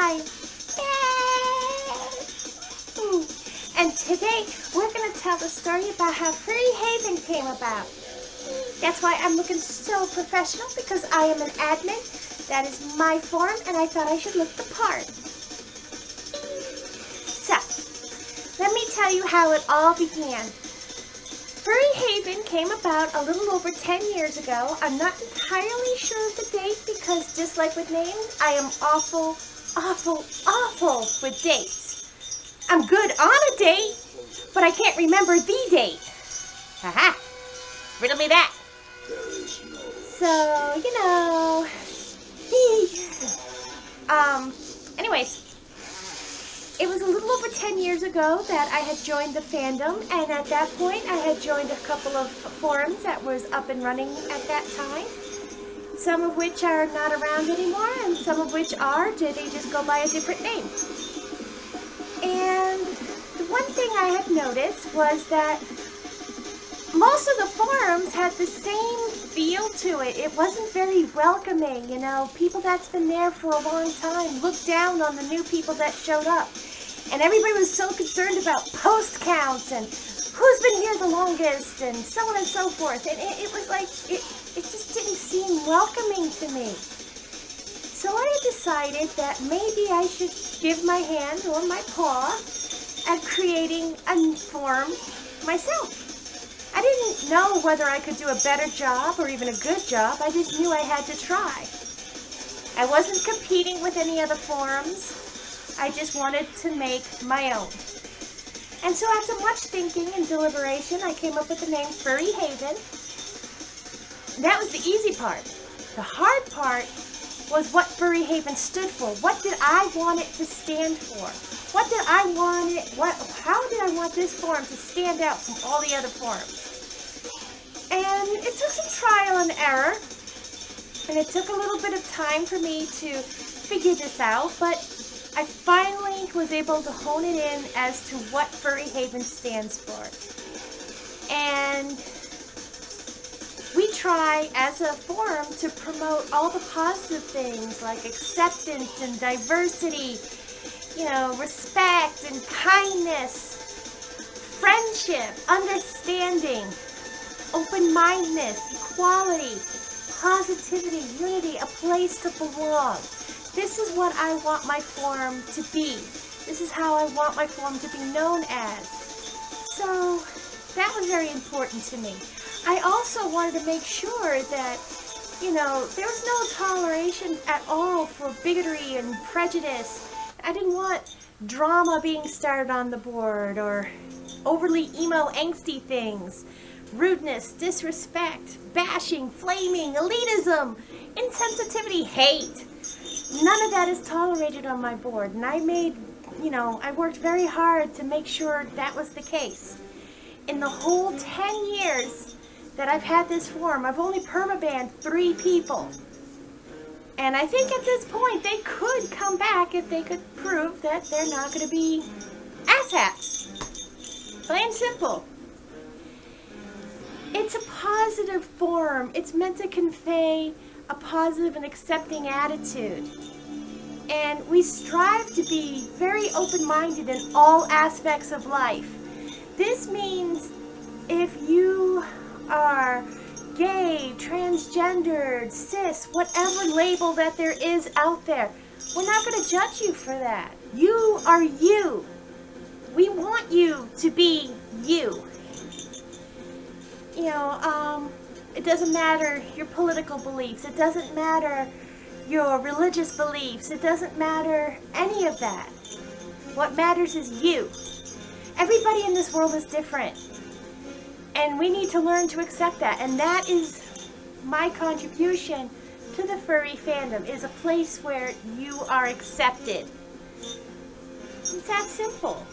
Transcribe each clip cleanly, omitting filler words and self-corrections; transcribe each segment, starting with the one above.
time. Yay! And today we're going to tell the story about how Furrie Haven came about. That's why I'm looking so professional, because I am an admin. That is my form, and I thought I should look the part. So, let me tell you how it all began. Furrie Haven came about a little over 10 years ago. I'm not entirely sure of the date because just like with names, I am awful with dates. I'm good on a date, but I can't remember the date. Haha, riddle me that. So, you know, anyways. It was a little over 10 years ago that I had joined the fandom, and at that point I had joined a couple of forums that was up and running at that time. Some of which are not around anymore, and some of which are, they just go by a different name. And the one thing I had noticed was that most of the forums had the same feel to it. It wasn't very welcoming, you know. People that's been there for a long time looked down on the new people that showed up. And everybody was so concerned about post counts and who's been here the longest and so on and so forth. And it was like, it just didn't seem welcoming to me. So I decided that maybe I should give my hand or my paw at creating a forum myself. I didn't know whether I could do a better job or even a good job. I just knew I had to try. I wasn't competing with any other forums. I just wanted to make my own. And so after much thinking and deliberation, I came up with the name Furrie Haven. That was the easy part. The hard part was what Furrie Haven stood for. What did I want it to stand for? What did I want it, how did I want this forum to stand out from all the other forums? And it took some trial and error, and it took a little bit of time for me to figure this out, but I finally was able to hone it in as to what Furrie Haven stands for. And we try as a forum to promote all the positive things like acceptance and diversity, you know, respect and kindness, friendship, understanding, open-mindedness, equality, positivity, unity, a place to belong. This is what I want my forum to be. This is how I want my forum to be known as. So that was very important to me. I also wanted to make sure that, you know, there was no toleration at all for bigotry and prejudice. I didn't want drama being started on the board or overly emo angsty things. Rudeness, disrespect, bashing, flaming, elitism, insensitivity, hate. None of that is tolerated on my board. And I worked very hard to make sure that was the case. In the whole 10 years that I've had this forum, I've only permabanned 3 people. And I think at this point they could come back if they could prove that they're not going to be asshats. Plain and simple. It's a positive forum. It's meant to convey a positive and accepting attitude. And we strive to be very open-minded in all aspects of life. This means if you are gay, transgendered, cis, whatever label that there is out there, we're not going to judge you for that. You are you. We want you to be you. You know, it doesn't matter your political beliefs. It doesn't matter your religious beliefs. It doesn't matter any of that. What matters is you. Everybody in this world is different. And we need to learn to accept that. And that is my contribution to the furry fandom, is a place where you are accepted. It's that simple.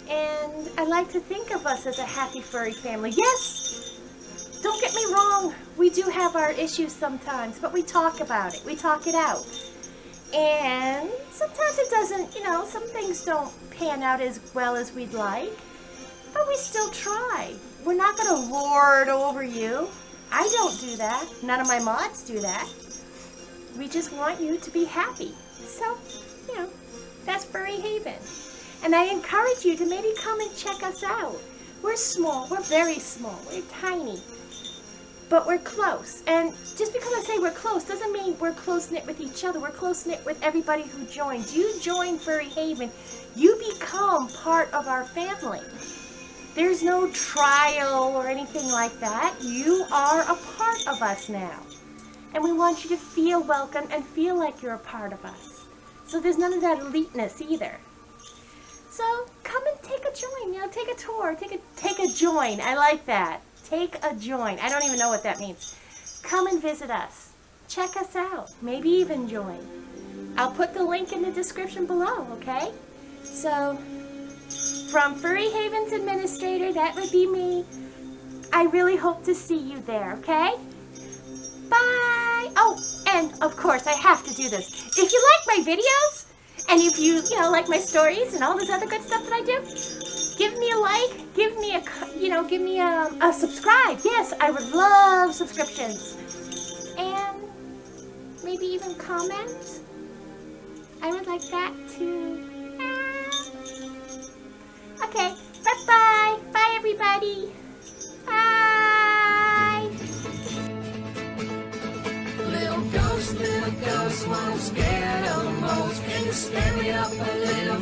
And I like to think of us as a happy furry family. Yes, don't get me wrong, we do have our issues sometimes, but we talk about it. We talk it out. And sometimes it doesn't, you know, some things don't pan out as well as we'd like, but we still try. We're not going to lord over you. I don't do that. None of my mods do that. We just want you to be happy. So, you know, that's Furry Haven. And I encourage you to maybe come and check us out. We're small. We're very small. We're tiny. But we're close. And just because I say we're close doesn't mean we're close-knit with each other. We're close-knit with everybody who joins. You join Furry Haven, you become part of our family. There's no trial or anything like that. You are a part of us now. And we want you to feel welcome and feel like you're a part of us. So there's none of that eliteness either. So come and take a join, you know, take a tour, take a join. I like that. Take a join. I don't even know what that means. Come and visit us. Check us out. Maybe even join. I'll put the link in the description below, okay? So, from Furry Haven's administrator, that would be me. I really hope to see you there, okay? Bye! Oh, and of course, I have to do this. If you like my videos, and if you like my stories and all this other good stuff that I do, give me a like, give me a subscribe. Yes, I would love subscriptions. And maybe even comment. I would like that too. Okay, bye-bye. Bye, everybody. Bye. Little ghost, won't scare the most. Can you stand me up a little